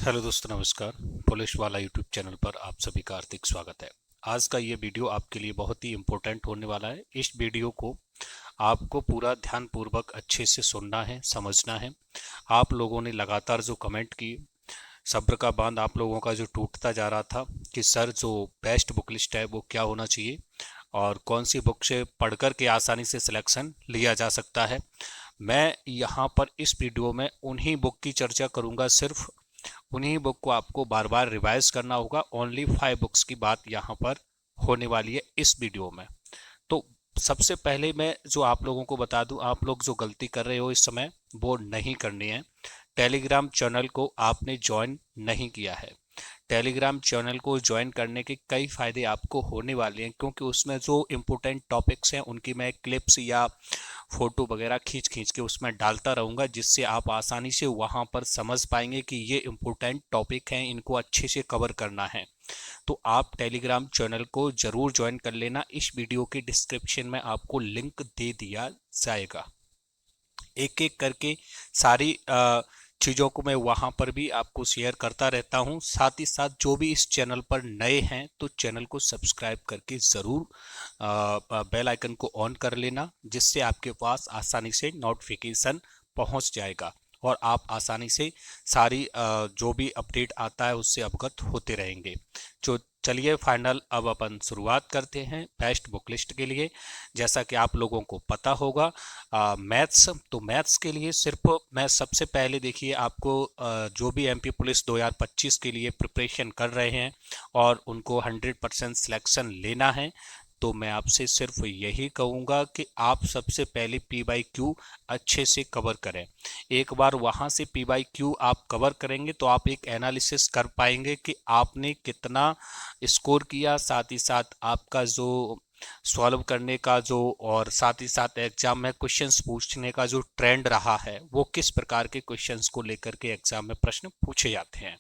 Hello दोस्तों, नमस्कार। Police वाला यूट्यूब चैनल पर आप सभी का हार्दिक स्वागत है। आज का ये वीडियो आपके लिए बहुत ही इम्पोर्टेंट होने वाला है। इस वीडियो को आपको पूरा ध्यानपूर्वक अच्छे से सुनना है, समझना है। आप लोगों ने लगातार जो कमेंट की, सब्र का बांध आप लोगों का जो टूटता जा रहा था कि सर जो बेस्ट बुक लिस्ट है वो क्या होना चाहिए और कौन सी बुक से पढ़कर के आसानी से सिलेक्शन लिया जा सकता है। मैं यहाँ पर इस वीडियो में उन्हीं बुक की चर्चा करूँगा, सिर्फ उन्हीं बुक को आपको बार बार रिवाइज करना होगा। ओनली 5 बुक्स की बात यहाँ पर होने वाली है इस वीडियो में। तो सबसे पहले मैं जो आप लोगों को बता दूं, आप लोग जो गलती कर रहे हो इस समय वो नहीं करनी है। टेलीग्राम चैनल को आपने ज्वाइन नहीं किया है। टेलीग्राम चैनल को ज्वाइन करने के कई फायदे आपको होने वाले हैं, क्योंकि उसमें जो इम्पोर्टेंट टॉपिक्स हैं उनकी मैं क्लिप्स या फोटो वगैरह खींच खींच के उसमें डालता रहूँगा, जिससे आप आसानी से वहाँ पर समझ पाएंगे कि ये इम्पोर्टेंट टॉपिक हैं, इनको अच्छे से कवर करना है। तो आप टेलीग्राम चैनल को ज़रूर ज्वाइन कर लेना। इस वीडियो के डिस्क्रिप्शन में आपको लिंक दे दिया जाएगा। एक एक करके सारी चीज़ों को मैं वहाँ पर भी आपको शेयर करता रहता हूँ। साथ ही साथ जो भी इस चैनल पर नए हैं तो चैनल को सब्सक्राइब करके ज़रूर बेल आइकन को ऑन कर लेना, जिससे आपके पास आसानी से नोटिफिकेशन पहुँच जाएगा और आप आसानी से सारी जो भी अपडेट आता है उससे अवगत होते रहेंगे। जो चलिए फाइनल अब अपन शुरुआत करते हैं बेस्ट बुक लिस्ट के लिए। जैसा कि आप लोगों को पता होगा, मैथ्स, तो मैथ्स के लिए सिर्फ मैं सबसे पहले देखिए आपको जो भी एमपी पुलिस 2025 के लिए प्रिपरेशन कर रहे हैं और उनको 100% सिलेक्शन लेना है, तो मैं आपसे सिर्फ यही कहूँगा कि आप सबसे पहले पी बाई क्यू अच्छे से कवर करें। एक बार वहाँ से पी बाई क्यू आप कवर करेंगे तो आप एक एनालिसिस कर पाएंगे कि आपने कितना स्कोर किया, साथ ही साथ आपका जो सॉल्व करने का जो और साथ ही साथ एग्जाम में क्वेश्चंस पूछने का जो ट्रेंड रहा है, वो किस प्रकार के क्वेश्चंस को लेकर के एग्जाम में प्रश्न पूछे जाते हैं।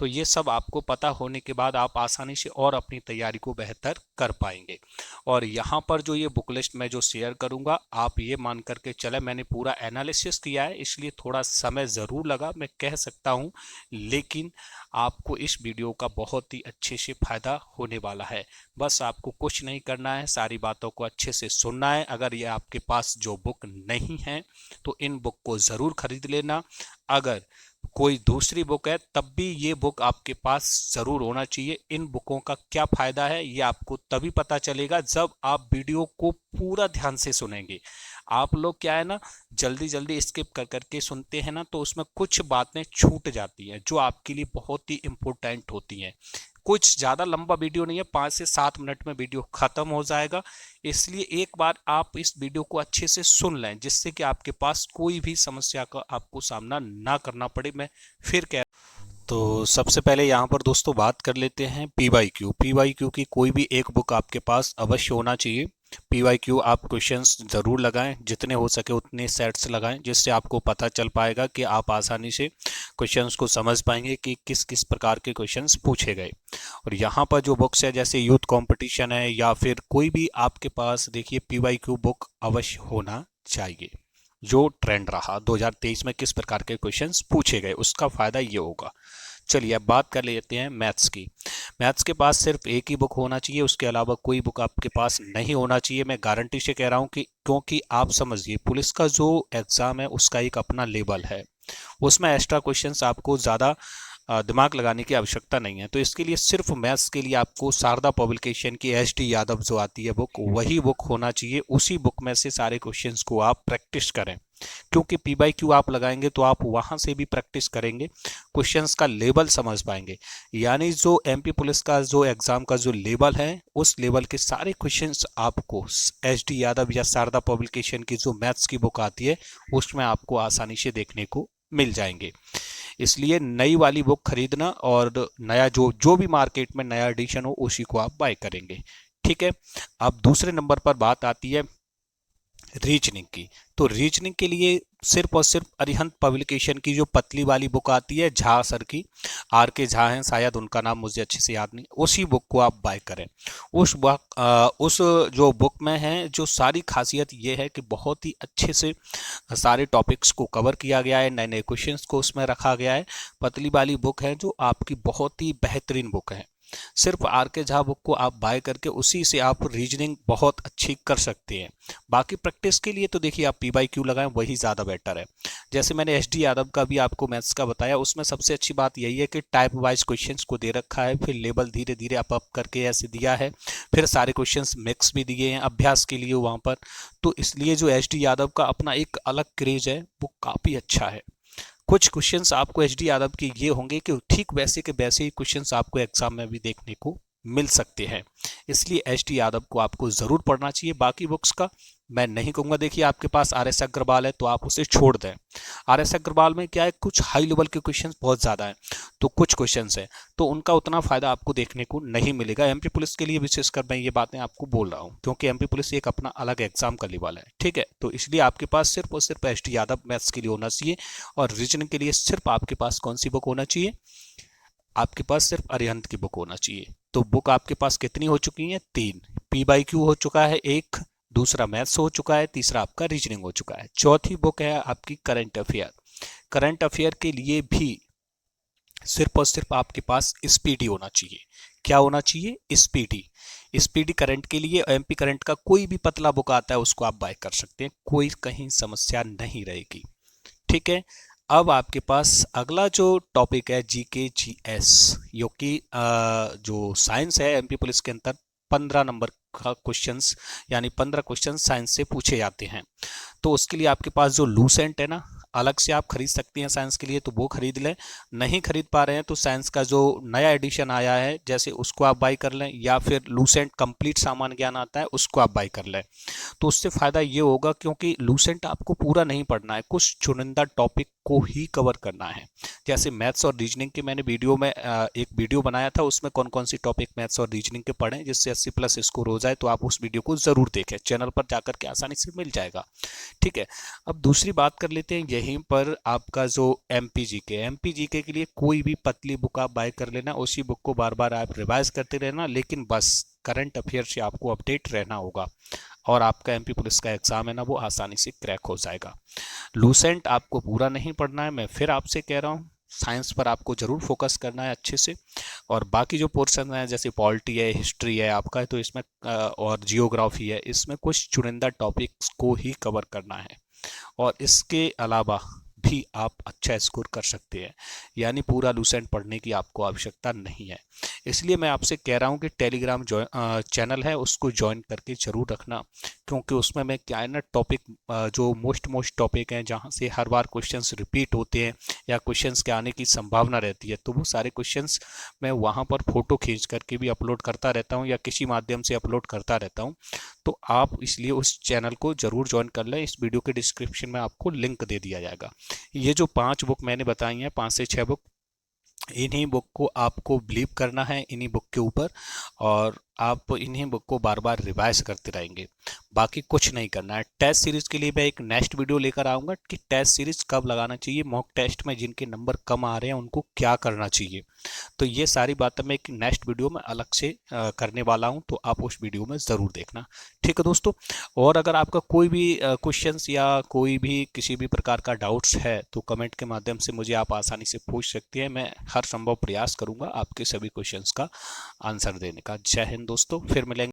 तो ये सब आपको पता होने के बाद आप आसानी से और अपनी तैयारी को बेहतर कर पाएंगे। और यहाँ पर जो ये बुक लिस्ट मैं जो शेयर करूँगा, आप ये मान करके चले मैंने पूरा एनालिसिस किया है, इसलिए थोड़ा समय ज़रूर लगा मैं कह सकता हूँ, लेकिन आपको इस वीडियो का बहुत ही अच्छे से फ़ायदा होने वाला है। बस आपको कुछ नहीं करना है, सारी बातों को अच्छे से सुनना है। अगर ये आपके पास जो बुक नहीं है तो इन बुक को ज़रूर खरीद लेना। अगर कोई दूसरी बुक है तब भी ये बुक आपके पास ज़रूर होना चाहिए। इन बुकों का क्या फ़ायदा है ये आपको तभी पता चलेगा जब आप वीडियो को पूरा ध्यान से सुनेंगे। आप लोग क्या है ना, जल्दी जल्दी स्किप कर करके सुनते हैं ना, तो उसमें कुछ बातें छूट जाती हैं जो आपके लिए बहुत ही इम्पोर्टेंट होती हैं। कुछ ज़्यादा लंबा वीडियो नहीं है, 5 से 7 मिनट में वीडियो ख़त्म हो जाएगा। इसलिए एक बार आप इस वीडियो को अच्छे से सुन लें, जिससे कि आपके पास कोई भी समस्या का आपको सामना ना करना पड़े। मैं फिर कह तो सबसे पहले यहाँ पर दोस्तों बात कर लेते हैं P Y Q. P Y Q की कोई भी एक बुक आपके पास अवश्य होना चाहिए। पी वाई क्यू आप क्वेश्चंस ज़रूर लगाएं, जितने हो सके उतने सेट्स लगाएं, जिससे आपको पता चल पाएगा कि आप आसानी से क्वेश्चंस को समझ पाएंगे कि किस किस प्रकार के क्वेश्चंस पूछे गए। और यहाँ पर जो बुक्स है जैसे यूथ कंपटीशन है या फिर कोई भी आपके पास, देखिए पी वाई क्यू बुक अवश्य होना चाहिए। जो ट्रेंड रहा 2023 में किस प्रकार के क्वेश्चंस पूछे गए उसका फ़ायदा ये होगा। चलिए अब बात कर लेते हैं मैथ्स की। मैथ्स के पास सिर्फ एक ही बुक होना चाहिए, उसके अलावा कोई बुक आपके पास नहीं होना चाहिए। मैं गारंटी से कह रहा हूँ कि क्योंकि आप समझिए पुलिस का जो एग्ज़ाम है उसका एक अपना लेवल है, उसमें एक्स्ट्रा क्वेश्चंस आपको ज़्यादा दिमाग लगाने की आवश्यकता नहीं है। तो इसके लिए सिर्फ मैथ्स के लिए आपको शारदा पब्लिकेशन की एच डी यादव जो आती है बुक, वही बुक होना चाहिए। उसी बुक में से सारे क्वेश्चंस को आप प्रैक्टिस करें, क्योंकि पी बाई क्यू आप लगाएंगे तो आप वहां से भी प्रैक्टिस करेंगे, क्वेश्चंस का लेवल समझ पाएंगे। यानी जो एमपी पुलिस का जो एग्जाम का जो लेवल है उस लेवल के सारे क्वेश्चंस आपको एच डी यादव या शारदा पब्लिकेशन की जो मैथ्स की बुक आती है उसमें आपको आसानी से देखने को मिल जाएंगे। इसलिए नई वाली बुक खरीदना और नया जो जो भी मार्केट में नया एडिशन हो उसी को आप बाय करेंगे। ठीक है। अब दूसरे नंबर पर बात आती है रीजनिंग की। तो रीजनिंग के लिए सिर्फ और सिर्फ अरिहंत पब्लिकेशन की जो पतली वाली बुक आती है, झा सर की, आर के झा हैं शायद, उनका नाम मुझे अच्छे से याद नहीं, उसी बुक को आप बाय करें। उस जो बुक में है, जो सारी खासियत ये है कि बहुत ही अच्छे से सारे टॉपिक्स को कवर किया गया है, नए नए क्वेश्चंस को उसमें रखा गया है। पतली वाली बुक है जो आपकी बहुत ही बेहतरीन बुक है। सिर्फ आर के झा बुक को आप बाय करके उसी से आप रीजनिंग बहुत अच्छी कर सकते हैं। बाकी प्रैक्टिस के लिए तो देखिए आप पी बाई क्यू लगाएं, वही ज़्यादा बेटर है। जैसे मैंने एस डी यादव का भी आपको मैथ्स का बताया, उसमें सबसे अच्छी बात यही है कि टाइप वाइज क्वेश्चंस को दे रखा है, फिर लेवल धीरे धीरे अप करके ऐसे दिया है, फिर सारे क्वेश्चंस मिक्स भी दिए हैं अभ्यास के लिए वहाँ पर। तो इसलिए जो एस डी यादव का अपना एक अलग क्रेज है, वो काफ़ी अच्छा है। कुछ क्वेश्चंस आपको एच डी यादव के ये होंगे कि ठीक वैसे के वैसे ही क्वेश्चंस आपको एग्जाम में भी देखने को मिल सकते हैं। इसलिए एच डी यादव को आपको ज़रूर पढ़ना चाहिए। बाकी बुक्स का मैं नहीं कहूँगा। देखिए आपके पास आर एस अग्रवाल है तो आप उसे छोड़ दें। आर एस अग्रवाल में क्या है, कुछ हाई लेवल के क्वेश्चंस बहुत ज़्यादा हैं, तो कुछ क्वेश्चंस हैं तो उनका उतना फ़ायदा आपको देखने को नहीं मिलेगा। एमपी पुलिस के लिए विशेषकर मैं ये बातें आपको बोल रहा हूँ, क्योंकि एमपी पुलिस एक अपना अलग एग्जाम करने वाला है, ठीक है। तो इसलिए आपके पास सिर्फ और सिर्फ एच डी यादव मैथ्स के लिए होना चाहिए। और रीजनिंग के लिए सिर्फ आपके पास कौन सी बुक होना चाहिए, आपके पास सिर्फ अरिहंत की बुक होना चाहिए। तो बुक आपके पास कितनी हो चुकी हैं, 3। पी बाई क्यू हो चुका है 1, दूसरा मैथ्स हो चुका है, तीसरा आपका रीजनिंग हो चुका है। चौथी बुक है आपकी करंट अफेयर। करंट अफेयर के लिए भी सिर्फ और सिर्फ आपके पास स्पीडी होना चाहिए। क्या होना चाहिए, स्पीडी। स्पीडी करंट के लिए एमपी करंट का कोई भी पतला बुक आता है उसको आप बाय कर सकते हैं, कोई कहीं समस्या नहीं रहेगी, ठीक है। अब आपके पास अगला जो टॉपिक है जीके जीएस, जो कि जो साइंस है एमपी पुलिस के अंदर 15 नंबर का क्वेश्चंस, यानी 15 क्वेश्चन साइंस से पूछे जाते हैं। तो उसके लिए आपके पास जो लूसेंट है ना, अलग से आप खरीद सकती हैं साइंस के लिए, तो वो खरीद लें। नहीं खरीद पा रहे हैं तो साइंस का जो नया एडिशन आया है जैसे उसको आप बाई कर लें, या फिर लूसेंट कंप्लीट सामान्य ज्ञान आता है उसको आप बाई कर लें। तो उससे फ़ायदा ये होगा, क्योंकि लूसेंट आपको पूरा नहीं पढ़ना है, कुछ चुनिंदा टॉपिक को ही कवर करना है। जैसे मैथ्स और रीजनिंग के मैंने वीडियो में एक वीडियो बनाया था, उसमें कौन कौन सी टॉपिक मैथ्स और रीजनिंग के पढ़ें जिससे 80+ स्कोर हो जाए, तो आप उस वीडियो को ज़रूर देखें, चैनल पर जाकर के आसानी से मिल जाएगा, ठीक है। अब दूसरी बात कर लेते हैं यहीं पर आपका जो एमपी जीके के लिए कोई भी पतली बुक आप बाय कर लेना, उसी बुक को बार बार आप रिवाइज करते रहना, लेकिन बस करंट अफेयर से आपको अपडेट रहना होगा और आपका एमपी पुलिस का एग्जाम है ना वो आसानी से क्रैक हो जाएगा। लूसेंट आपको पूरा नहीं पढ़ना है, मैं फिर आपसे कह रहा हूँ, साइंस पर आपको जरूर फोकस करना है अच्छे से। और बाकी जो पोर्शन है जैसे पॉलिटी है, हिस्ट्री है आपका, तो इसमें और जियोग्राफी है, इसमें कुछ चुनिंदा टॉपिक्स को ही कवर करना है। और इसके अलावा भी आप अच्छा स्कोर कर सकते हैं, यानी पूरा लूसेंट पढ़ने की आपको आवश्यकता नहीं है। इसलिए मैं आपसे कह रहा हूँ कि टेलीग्राम चैनल है उसको ज्वाइन करके जरूर रखना, क्योंकि उसमें मैं क्या है ना, टॉपिक जो मोस्ट टॉपिक हैं जहाँ से हर बार क्वेश्चंस रिपीट होते हैं या क्वेश्चंस के आने की संभावना रहती है, तो वो सारे क्वेश्चंस मैं वहाँ पर फोटो खींच करके भी अपलोड करता रहता हूँ या किसी माध्यम से अपलोड करता रहता हूँ। तो आप इसलिए उस चैनल को जरूर ज्वाइन कर लें, इस वीडियो के डिस्क्रिप्शन में आपको लिंक दे दिया जाएगा। ये जो 5 बुक मैंने बताई हैं, 5 से 6 बुक, इन्हीं बुक को आपको बिलीव करना है, इन्हीं बुक के ऊपर, और आप इन्हीं बुक को बार बार रिवाइज करते रहेंगे, बाकी कुछ नहीं करना है। टेस्ट सीरीज के लिए मैं एक नेक्स्ट वीडियो लेकर आऊँगा कि टेस्ट सीरीज कब लगाना चाहिए, मॉक टेस्ट में जिनके नंबर कम आ रहे हैं उनको क्या करना चाहिए। तो ये सारी बातें मैं एक नेक्स्ट वीडियो में अलग से करने वाला हूँ, तो आप उस वीडियो में ज़रूर देखना, ठीक है दोस्तों। और अगर आपका कोई भी क्वेश्चंस या कोई भी किसी भी प्रकार का डाउट्स है तो कमेंट के माध्यम से मुझे आप आसानी से पूछ सकते हैं, मैं हर संभव प्रयास करूंगा आपके सभी क्वेश्चंस का आंसर देने का। जय हिंद दोस्तों, फिर मिलेंगे।